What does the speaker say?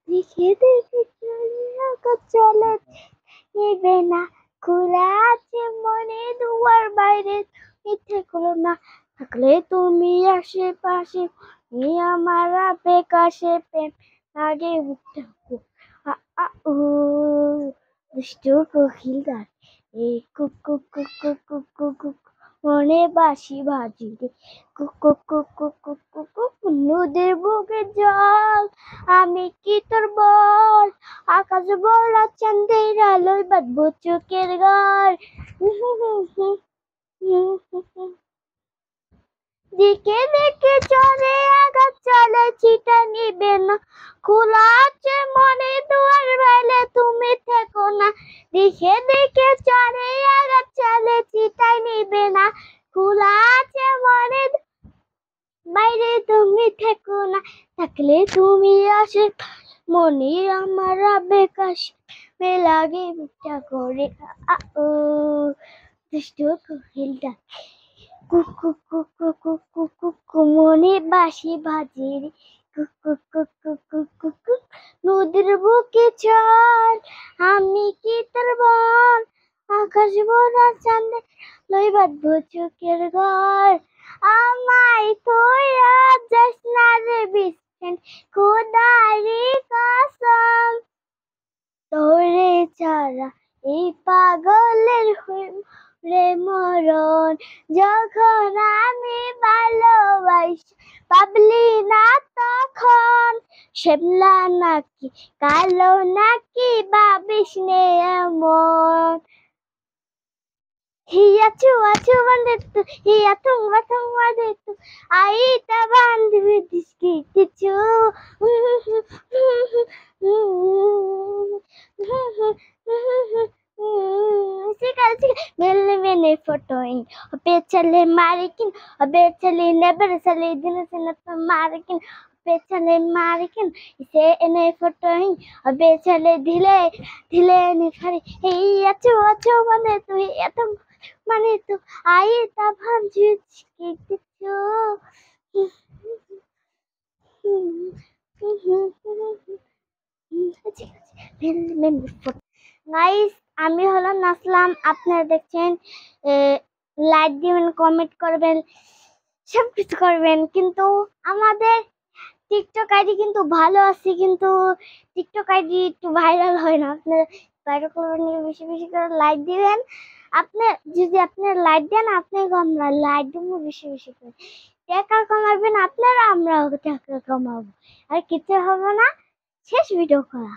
দেখে দেখে চলে নেবে না, খোলা আছে মনে দুয়ার বাইরে, মিথ্যে করো না, থাকলে তুমি আশেপাশে, আমার আবেগ আসে প্রেম আগে বুকটা আ আ ও দুষ্টু কোকিল গান, এই কুক কুক কুক কুক কুক কুক কুক মনে বাঁশি বাজি রে, কুক কুক কুক কুক কুক কুক কুক নদীর বুকে জল, আমি কি তোর বল, আকাশ বড় চাঁদের আলোয় বাঁধবো চোখের ঘর, দিকে দিকে চলে আঘাত চলে চিটা নিবে না, খোলা আছে মনে দুয়ার বাইরে তুমি থেকো না, দিকে দিকে চলে আঘাত চলে চিটাই নিবে না, খোলা আছে মনে বাইরে তুমি থেকো না, থাকলে তুমি আসে মনে আমার আবেগ আসে লাগে বুকটা করে ও দুষ্টু কোকিলটা, কুক কুক কুক কুক কুক কুক কুক মনে বাঁশি বাজে রে, কুক কুক কুক কুক কুক কুক কুক নদীর বুকে চল, আমি কি তোর বল, আকাশ ভরা চাঁদে লই বাঁধবো চোখের ঘর, আমায় তুই আর যাস না রে বিস্টেন, খোদারি কসম, তোরে ছাড়া এই পাগলের রে মরণ, যখন আমি ভালোবাসি পাবলি না তখন, শ্যামলা নাকি কালো নাকি ভাবিস নে এমন, হিয়া চুয়া চুয়া দিতু হিয়া তুঙ্গা তুঙ্গা দিতু আইতা বান্ধবী দিসকি কিছু मेले मैंने फोटोइन अबे चले मारिकिन अबे चले नेबर चले दिन से न तो मारिकिन अबे चले मारिकिन इसे इन्हें फोटोइन अबे चले ढीले ढीले ने फरी हे अच्छो अच्छो मने तू हे तुम मने तू आई तब हम जीत के किचो গাইস আমি হলো নাসলাম, আপনারা দেখছেন, লাইক দিবেন, কমেন্ট করবেন, সবকিছু করবেন, কিন্তু আমাদের টিকটক আইডি কিন্তু ভালো আছে, কিন্তু টিকটক আইডি একটু ভাইরাল হয় না, আপনারা ভাইরাল করে নিয়ে বেশি বেশি করে লাইক দিবেন, আপনি যদি আপনারা লাইক দেন আপনাকে আমরা লাইক দেবো বেশি বেশি করে, টাকা কমাবেন আপনারা, আমরাও টাকা কমাবো, আর কিছু হবে না, শেষ ভিডিও করা।